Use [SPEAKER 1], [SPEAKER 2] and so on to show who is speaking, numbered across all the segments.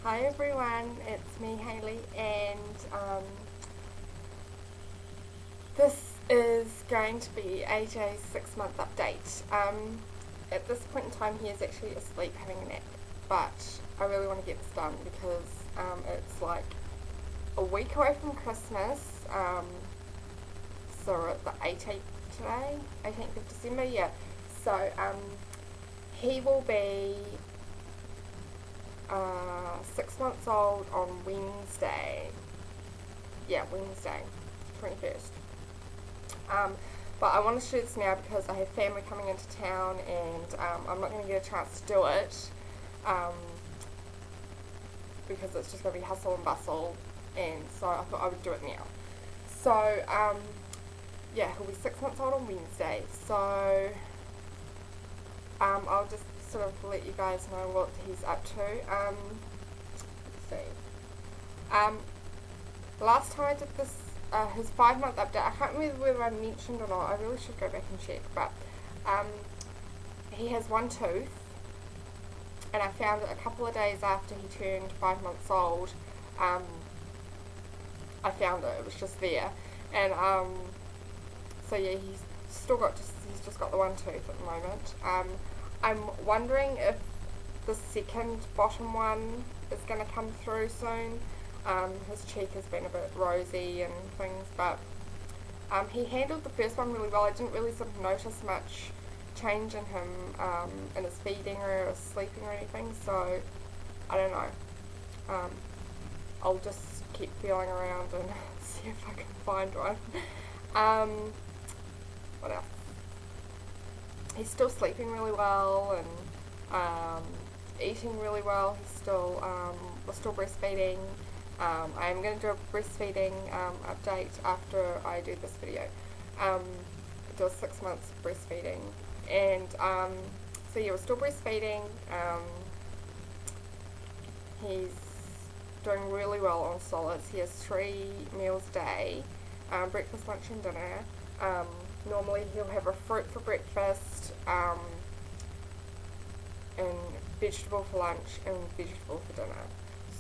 [SPEAKER 1] Hi everyone, it's me Hayley, and this is going to be AJ's 6 month update. At this point in time, he is actually asleep having a nap, but I really want to get this done because it's like a week away from Christmas. So we're at the 18th today, 18th of December, yeah. So he will be 6 months old on Wednesday. Yeah, Wednesday, 21st. But I want to shoot this now because I have family coming into town and I'm not going to get a chance to do it because it's just going to be hustle and bustle, and so I thought I would do it now. So, yeah, he'll be 6 months old on Wednesday, so I'll just sort of let you guys know what he's up to. Let's see. Last time I did this, his 5 month update, I can't remember whether I mentioned or not. I really should go back and check, but he has one tooth, and I found it a couple of days after he turned 5 months old. I found it. It was just there, and so yeah, he's just got the one tooth at the moment. I'm wondering if the second bottom one is going to come through soon. His cheek has been a bit rosy and things, but he handled the first one really well. I didn't really sort of notice much change in him in his feeding or his sleeping or anything, so I don't know. I'll just keep feeling around and see if I can find one. What else? He's still sleeping really well and eating really well. We're still breastfeeding. I'm going to do a breastfeeding update after I do this video. Do a 6 months breastfeeding, and so yeah, we're still breastfeeding. He's doing really well on solids. He has 3 meals a day, breakfast, lunch and dinner. Normally he'll have a fruit for breakfast, and vegetable for lunch and vegetable for dinner.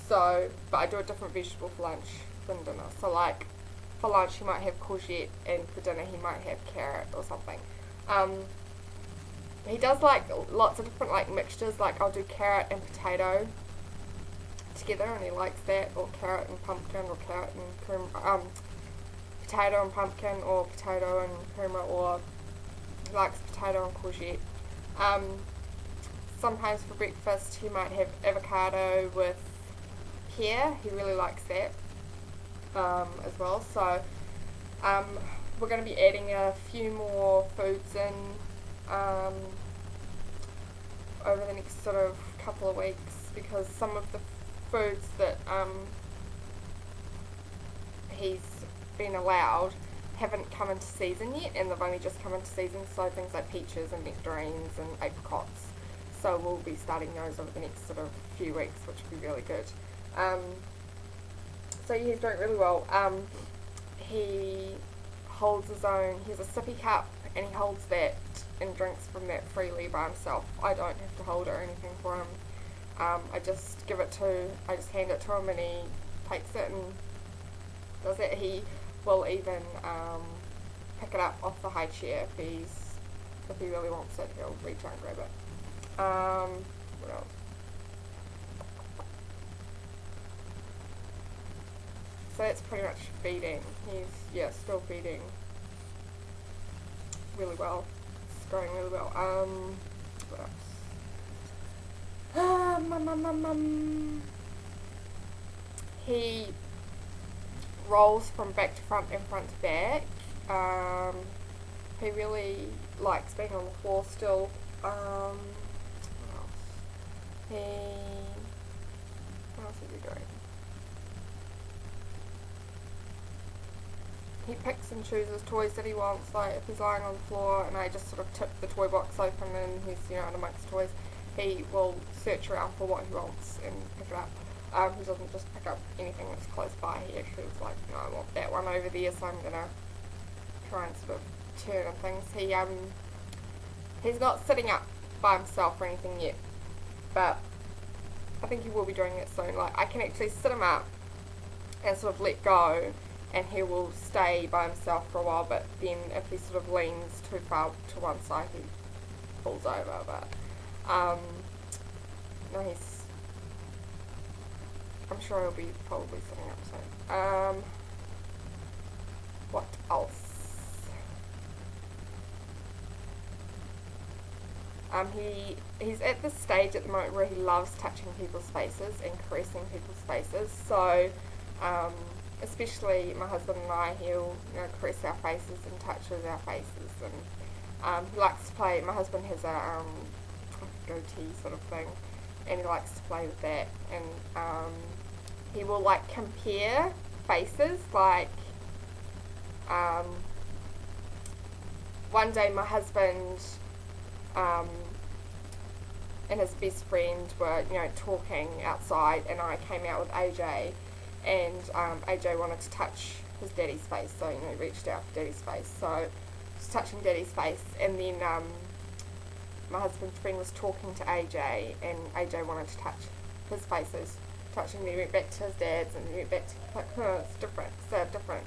[SPEAKER 1] So, but I do a different vegetable for lunch than dinner. So like, for lunch he might have courgette, and for dinner he might have carrot or something. He does like lots of different like mixtures, like I'll do carrot and potato together, and he likes that, or carrot and pumpkin, or carrot and potato and pumpkin, or potato and kurma, or he likes potato and courgette. Sometimes for breakfast he might have avocado with pear. He really likes that as well. So we're going to be adding a few more foods in over the next sort of couple of weeks, because some of the foods that he's been allowed haven't come into season yet, and they've only just come into season, so things like peaches and nectarines and apricots. So we'll be starting those over the next sort of few weeks, which will be really good. So yeah, he's doing really well. He holds his own. He has a sippy cup, and he holds that and drinks from that freely by himself. I don't have to hold it or anything for him. I just hand it to him, and he takes it and does it. He will even pick it up off the high chair if he really wants it. He'll reach out and grab it. What else? So that's pretty much feeding. He's still feeding really well. It's growing really well. What else? He rolls from back to front and front to back. He really likes being on the floor still. What else? What else is he doing? He picks and chooses toys that he wants. Like if he's lying on the floor and I just sort of tip the toy box open and he's in amongst toys, he will search around for what he wants and pick it up. He doesn't just pick up anything that's close by. He actually is like, no, I want that one over there, so I'm gonna try and sort of turn and things. He's not sitting up by himself or anything yet, but I think he will be doing it soon. Like, I can actually sit him up and sort of let go, and he will stay by himself for a while, but then if he sort of leans too far to one side, he falls over. But no, I'm sure he'll be probably sitting up soon. What else? He's at the stage at the moment where he loves touching people's faces and caressing people's faces. So, especially my husband and I, he'll caress our faces and touches our faces, and he likes to play. My husband has a goatee sort of thing, and he likes to play with that. And he will like compare faces. Like one day, my husband and his best friend were, talking outside, and I came out with AJ, and AJ wanted to touch his daddy's face, so, he reached out for daddy's face, so just touching daddy's face, and then my husband's friend was talking to AJ, and AJ wanted to touch his face, so he's touching me, went back to his dad's, and went back to, it's different, so different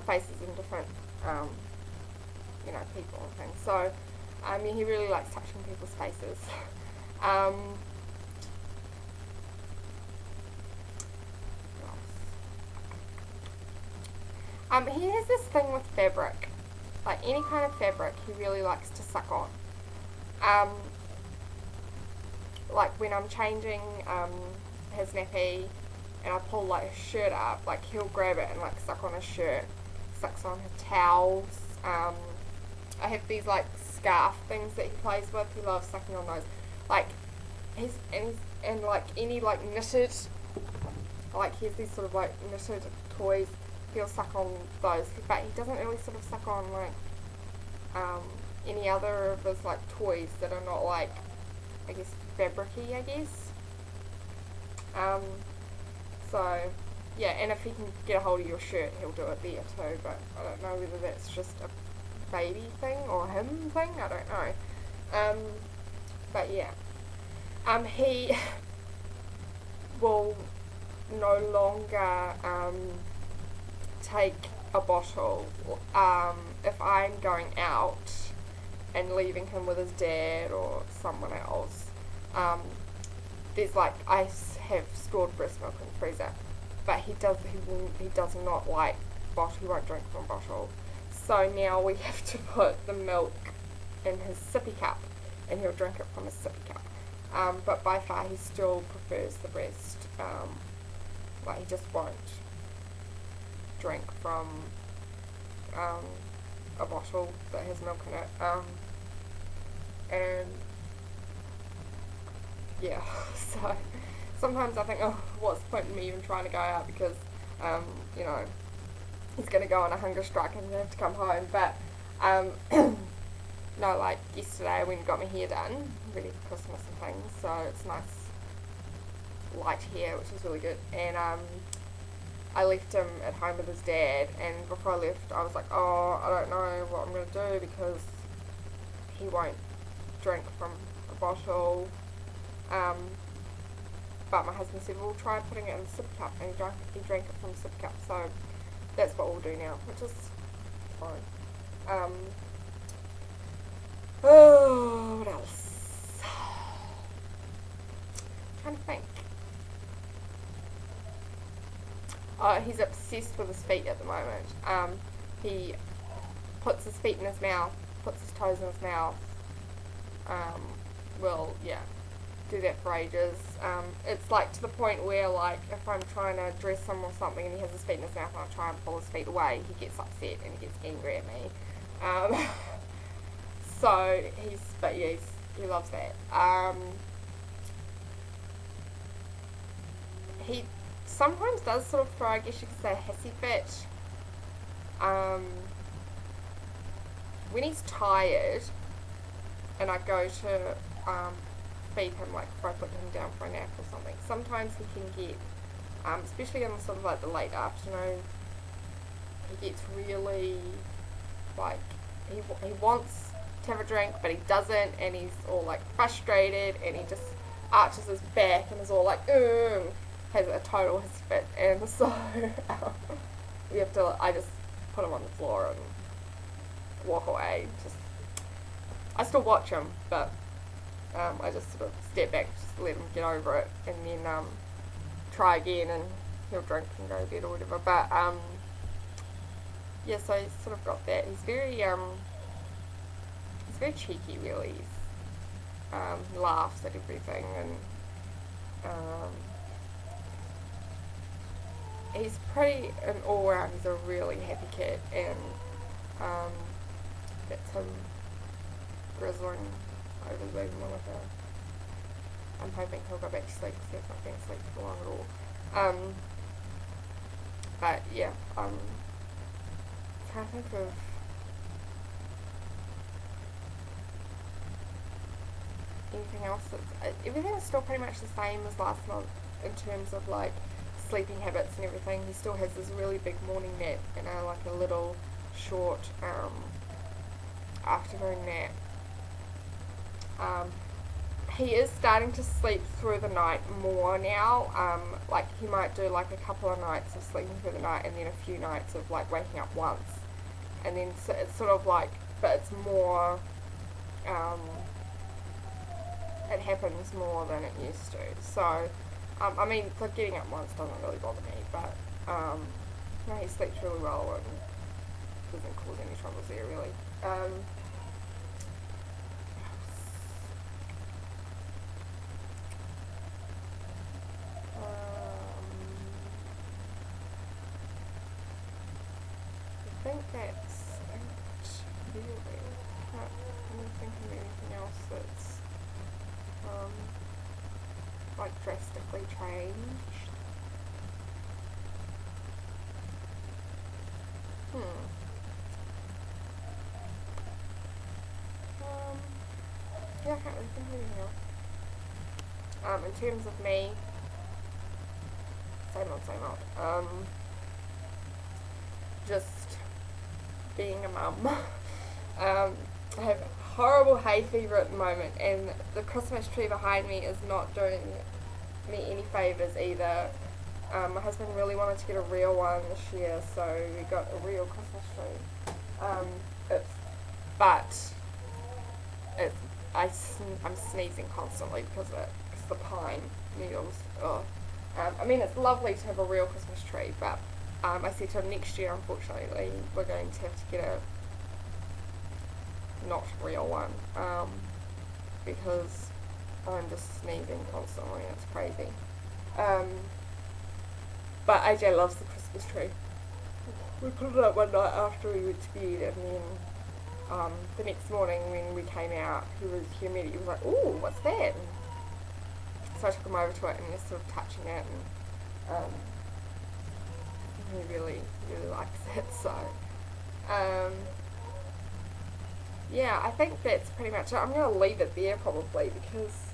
[SPEAKER 1] faces and different, people and things, so, he really likes touching people's faces. He has this thing with fabric, like any kind of fabric he really likes to suck on. Like when I'm changing his nappy and I pull like his shirt up, like he'll grab it and like suck on his shirt, sucks on his towels. I have these like scarf things that he plays with. He loves sucking on those. Like and like any like knitted, like he has these sort of like knitted toys. He'll suck on those, but he doesn't really sort of suck on like any other of his like toys that are not like, I guess, fabricy, I guess. So yeah, and if he can get a hold of your shirt, he'll do it there too. But I don't know whether that's just a baby thing or him thing. I don't know. But yeah, he will no longer take a bottle if I'm going out and leaving him with his dad or someone else. There's like, I have stored breast milk in the freezer, but he does not like bottle. He won't drink from a bottle. So now we have to put the milk in his sippy cup, and he'll drink it from his sippy cup. But by far he still prefers the breast. Like he just won't drink from a bottle that has milk in it. And yeah, so sometimes I think, oh, what's the point in me even trying to go out, because he's going to go on a hunger strike and have to come home. But no, like yesterday I went and got my hair done, ready for Christmas and things, so it's nice light hair, which is really good. And I left him at home with his dad, and before I left I was like, oh, I don't know what I'm going to do, because he won't drink from a bottle. But my husband said, we'll try putting it in the sippy cup, and he drank it from the sippy cup, so that's what we'll do now, which is fine. Oh, what else? I'm trying to think. Oh, he's obsessed with his feet at the moment. He puts his feet in his mouth, puts his toes in his mouth. Yeah, do that for ages. It's like to the point where, like, if I'm trying to dress him or something and he has his feet in his mouth and I try and pull his feet away, he gets upset and he gets angry at me. So he loves that. He sometimes does sort of throw, I guess you could say, a hissy fit. When he's tired and I go to feed him, like if I put him down for a nap or something, sometimes he can get, especially in sort of like the late afternoon, he gets really, like, he wants to have a drink but he doesn't, and he's all like frustrated, and he just arches his back and is all like, has a total his fit, and so we have to. I just put him on the floor and walk away. Just I still watch him, but I just sort of step back, just let him get over it, and then try again, and he'll drink and go to bed or whatever. But yeah, so he's sort of got that. He's very cheeky, really. He laughs at everything, and he's pretty an all round. He's a really happy kid, and that's him grizzling over the baby monitor. I'm hoping he'll go back to sleep because he's not been asleep for long at all. But yeah, can't think of anything else. Everything is still pretty much the same as last month in terms of like sleeping habits and everything. He still has this really big morning nap and like a little short afternoon nap. He is starting to sleep through the night more now. Like he might do like a couple of nights of sleeping through the night and then a few nights of like waking up once, and then so it's sort of like, but it's more it happens more than it used to. So I mean, like getting up once doesn't really bother me, but no, he sleeps really well and doesn't cause any troubles there really. I think that's it, really. Can't really think of anything else that's like drastically changed. Yeah, I can't really think of anything else. In terms of me, same old. Just being a mum. I have horrible hay fever at the moment, and the Christmas tree behind me is not doing me any favours either. My husband really wanted to get a real one this year, so we got a real Christmas tree. I'm sneezing constantly because of it, because the pine needles. I mean, it's lovely to have a real Christmas tree, but I said to him next year, unfortunately, we're going to have to get a not real one, because I'm just sneezing constantly and it's crazy. But AJ loves the Christmas tree. We put it up one night after we went to bed, and then the next morning when we came out, he immediately was like, "Ooh, what's that?" And so I took him over to it and just sort of touching it, and he really, really likes it. So yeah, I think that's pretty much it. I'm going to leave it there probably because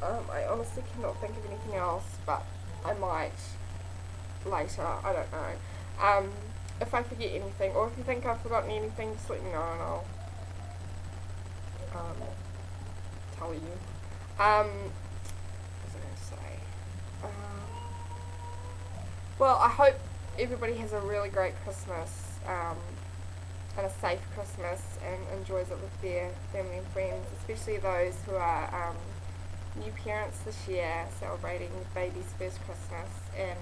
[SPEAKER 1] I honestly cannot think of anything else, but I might later. I don't know. If I forget anything, or if you think I've forgotten anything, just let me know and I'll tell you. What was I going to say? Well, I hope everybody has a really great Christmas, and a safe Christmas, and enjoys it with their family and friends, especially those who are new parents this year, celebrating the baby's first Christmas, and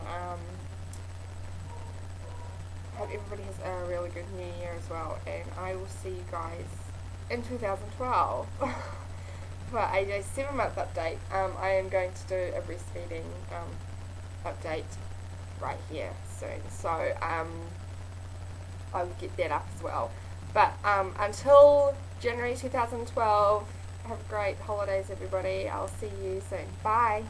[SPEAKER 1] hope everybody has a really good new year as well, and I will see you guys in 2012 for AJ's 7-month update. I am going to do a breastfeeding update right here soon, so I will get that up as well. But until January 2012, have great holidays everybody. I'll see you soon. Bye.